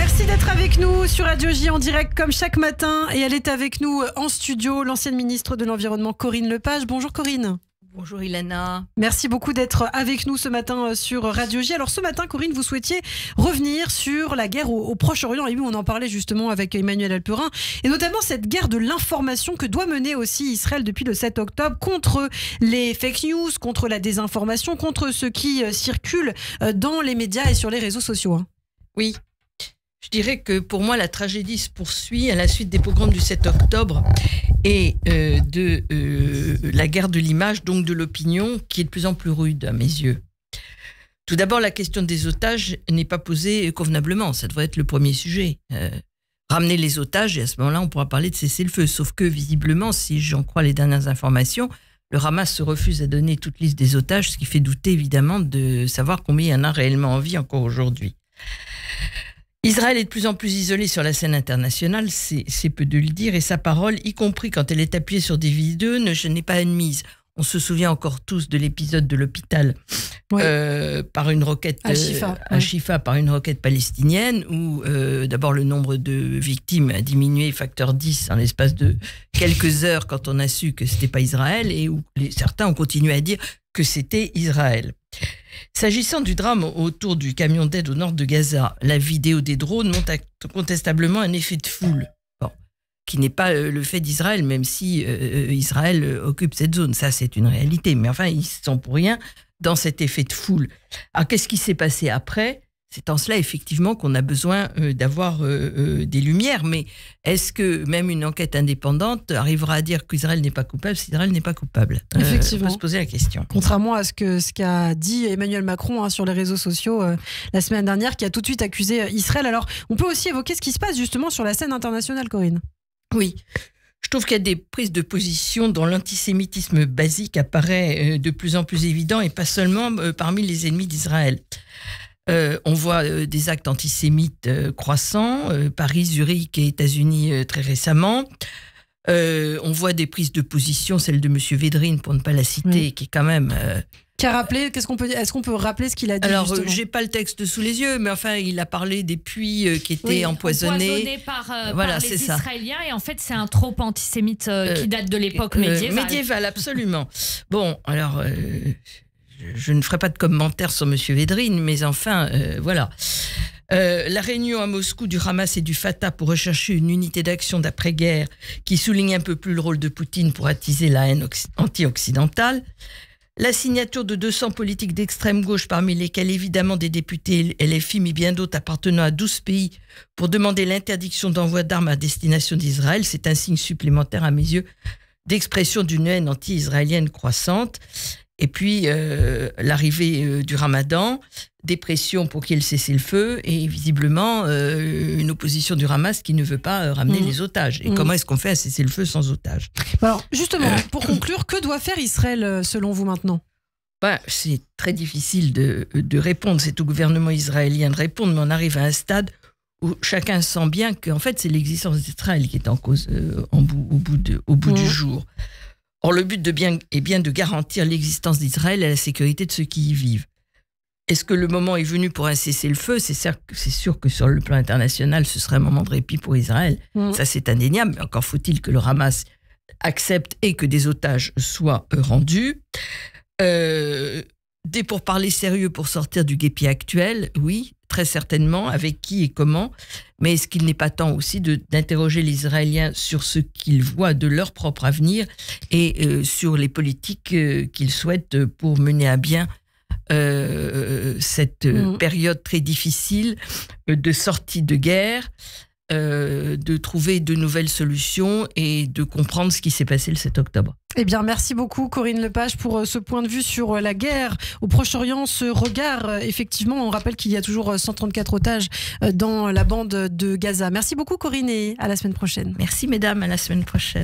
Merci d'être avec nous sur Radio J en direct comme chaque matin. Et elle est avec nous en studio, l'ancienne ministre de l'Environnement Corinne Lepage. Bonjour Corinne. Bonjour Ilana. Merci beaucoup d'être avec nous ce matin sur Radio J. Alors ce matin, Corinne, vous souhaitiez revenir sur la guerre au Proche-Orient. Et oui, on en parlait justement avec Emmanuel Alperin. Et notamment cette guerre de l'information que doit mener aussi Israël depuis le 7 octobre contre les fake news, contre la désinformation, contre ce qui circule dans les médias et sur les réseaux sociaux. Oui. Je dirais que pour moi, la tragédie se poursuit à la suite des pogroms du 7 octobre et de la guerre de l'image, donc de l'opinion, qui est de plus en plus rude à mes yeux. Tout d'abord, la question des otages n'est pas posée convenablement. Ça devrait être le premier sujet. Ramener les otages, et à ce moment-là, on pourra parler de cessez-le-feu. Sauf que, visiblement, si j'en crois les dernières informations, le Hamas se refuse à donner toute liste des otages, ce qui fait douter évidemment de savoir combien il y en a réellement en vie encore aujourd'hui. Israël est de plus en plus isolé sur la scène internationale, c'est peu de le dire, et sa parole, y compris quand elle est appuyée sur des vidéos, n'est pas admise. On se souvient encore tous de l'épisode de l'hôpital par une roquette Al-Shifa, par une roquette palestinienne, où d'abord le nombre de victimes a diminué facteur 10 en l'espace de quelques heures quand on a su que c'était pas Israël, et où certains ont continué à dire que c'était Israël. S'agissant du drame autour du camion d'aide au nord de Gaza, la vidéo des drones montre incontestablement un effet de foule, qui n'est pas le fait d'Israël, même si Israël occupe cette zone. Ça, c'est une réalité. Mais enfin, ils ne sont pour rien dans cet effet de foule. Alors, qu'est-ce qui s'est passé après ? C'est en cela, effectivement, qu'on a besoin d'avoir des lumières. Mais est-ce que même une enquête indépendante arrivera à dire qu'Israël n'est pas coupable si Israël n'est pas coupable ? Effectivement. On peut se poser la question. Contrairement à ce qu'a dit Emmanuel Macron sur les réseaux sociaux la semaine dernière, qui a tout de suite accusé Israël. Alors, on peut aussi évoquer ce qui se passe justement sur la scène internationale, Corinne. Oui. Je trouve qu'il y a des prises de position dont l'antisémitisme basique apparaît de plus en plus évident, et pas seulement parmi les ennemis d'Israël. On voit des actes antisémites croissants, Paris, Zurich et États-Unis très récemment. On voit des prises de position, celle de M. Védrine, pour ne pas la citer, qui est quand même... Qui a rappelé, est-ce qu'on peut rappeler ce qu'il a dit? Alors, j'ai pas le texte sous les yeux, mais enfin, il a parlé des puits qui étaient empoisonnés par voilà, les Israéliens, et en fait, c'est un trope antisémite qui date de l'époque médiévale. Médiévale, absolument. Bon, alors... je ne ferai pas de commentaires sur M. Védrine, mais enfin, voilà. La réunion à Moscou du Hamas et du Fatah pour rechercher une unité d'action d'après-guerre qui souligne un peu plus le rôle de Poutine pour attiser la haine anti-occidentale. La signature de 200 politiques d'extrême gauche, parmi lesquels évidemment des députés LFI, mais bien d'autres appartenant à 12 pays, pour demander l'interdiction d'envoi d'armes à destination d'Israël. C'est un signe supplémentaire à mes yeux d'expression d'une haine anti-israélienne croissante. Et puis, l'arrivée du Ramadan, des pressions pour qu'il y ait le cessez-le-feu, et visiblement une opposition du Hamas qui ne veut pas ramener les otages. Et comment est-ce qu'on fait un cessez-le-feu sans otages ? Alors, justement, pour conclure, que doit faire Israël selon vous maintenant ? C'est très difficile de répondre. C'est au gouvernement israélien de répondre, mais on arrive à un stade où chacun sent bien qu'en fait, c'est l'existence d'Israël qui est en cause au bout du jour. Or, le but est bien de garantir l'existence d'Israël et la sécurité de ceux qui y vivent. Est-ce que le moment est venu pour un cessez-le-feu ? C'est sûr que sur le plan international, ce serait un moment de répit pour Israël. Ça, c'est indéniable. Mais encore faut-il que le Hamas accepte et que des otages soient rendus. Des pourparlers sérieux pour sortir du guêpier actuel, oui, très certainement. Avec qui et comment ? Mais est-ce qu'il n'est pas temps aussi d'interroger les Israéliens sur ce qu'ils voient de leur propre avenir et sur les politiques qu'ils souhaitent pour mener à bien cette période très difficile de sortie de guerre, de trouver de nouvelles solutions et de comprendre ce qui s'est passé le 7 octobre. Eh bien, merci beaucoup Corinne Lepage pour ce point de vue sur la guerre au Proche-Orient, ce regard. Effectivement, on rappelle qu'il y a toujours 134 otages dans la bande de Gaza. Merci beaucoup Corinne et à la semaine prochaine. Merci mesdames, à la semaine prochaine.